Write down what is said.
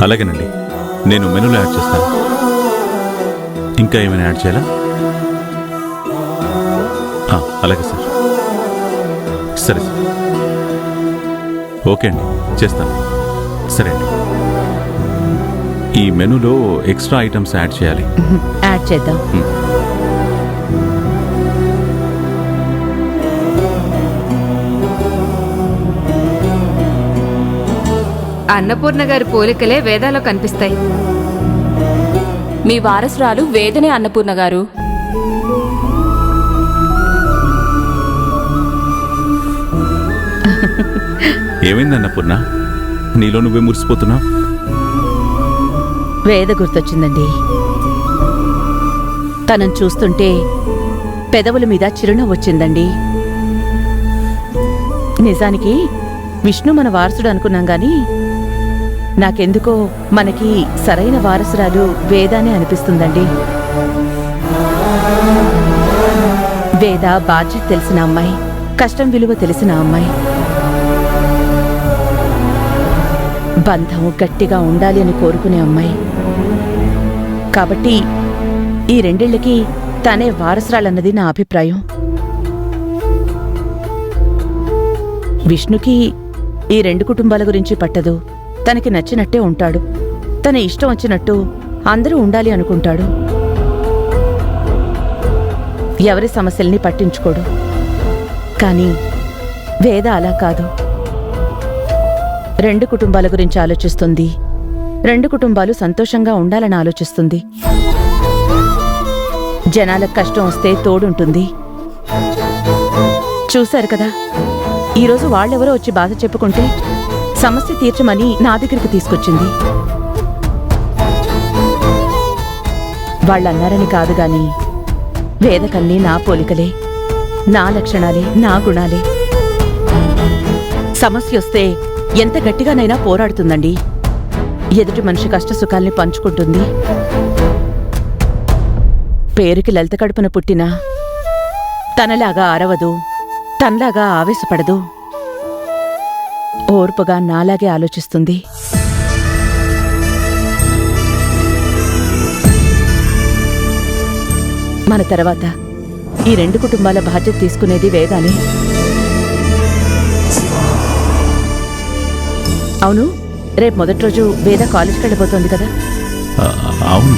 అలాగేనండి, నేను మెనూలో యాడ్ చేస్తాను. ఇంకా ఏమైనా యాడ్ చేయాలా? అలాగే సార్. సరే సార్. ఓకే అండి, చేస్తాను. సరే అండి. ఈ మెనూలో ఎక్స్ట్రా ఐటమ్స్ యాడ్ చేయాలి. యాడ్ చేద్దాం. అన్నపూర్ణ గారి పోలికలే వేదాలో కనిపిస్తాయి. మీ వారసురాలు వేదనే అన్నపూర్ణ గారు. ఏమైంది అన్నపూర్ణ, నీలో నువ్వే మురిసిపోతున్నావు? వేద గుర్తొచ్చిందండి. తనను చూస్తుంటే పెదవుల మీద చిరునవ్వు వచ్చిందండి. నిజానికి విష్ణు మన వారసుడు అనుకున్నాం గాని నాకెందుకో మనకి సరైన వారసురాలు వేదానే అనిపిస్తుందండి. వేద బాధ్యత తెలిసిన అమ్మాయి, కష్టం విలువ తెలిసిన అమ్మాయి, బంధం గట్టిగా ఉండాలి అని కోరుకునే అమ్మాయి. కాబట్టి ఈ రెండేళ్లకి తనే వారసురాలన్నది నా అభిప్రాయం. విష్ణుకి ఈ రెండు కుటుంబాల గురించి పట్టదు. తనకి నచ్చినట్టే ఉంటాడు. తన ఇష్టం వచ్చినట్టు అందరూ ఉండాలి అనుకుంటాడు. ఎవరి సమస్యల్ని పట్టించుకోడు. కానీ వేద అలా కాదు. రెండు కుటుంబాల గురించి ఆలోచిస్తుంది. రెండు కుటుంబాలు సంతోషంగా ఉండాలని ఆలోచిస్తుంది. జనాలకు కష్టం వస్తే తోడుంటుంది. చూశారు కదా, ఈరోజు వాళ్ళెవరో వచ్చి బాధ చెప్పుకుంటే సమస్య తీర్చమని నా దగ్గరికి తీసుకొచ్చింది. వాళ్ళన్నారని కాదు గాని వేదకన్నీ నా పోలికలే, నా లక్షణాలే, నా గుణాలే. సమస్య వస్తే ఎంత గట్టిగానైనా పోరాడుతుందండి. ఎదుటి మనిషి కష్టసుఖాల్ని పంచుకుంటుంది. పేరుకి లలిత కడుపున పుట్టినా తనలాగా అరవదు, తనలాగా ఆవేశపడదు. ఓర్పుగా నాలాగే ఆలోచిస్తుంది. మన తర్వాత ఈ రెండు కుటుంబాల బాధ్యత తీసుకునేది వేదానే. అవును, రేపు మొదటి రోజు వేద కాలేజ్కి వెళ్ళిపోతుంది కదా? అవును.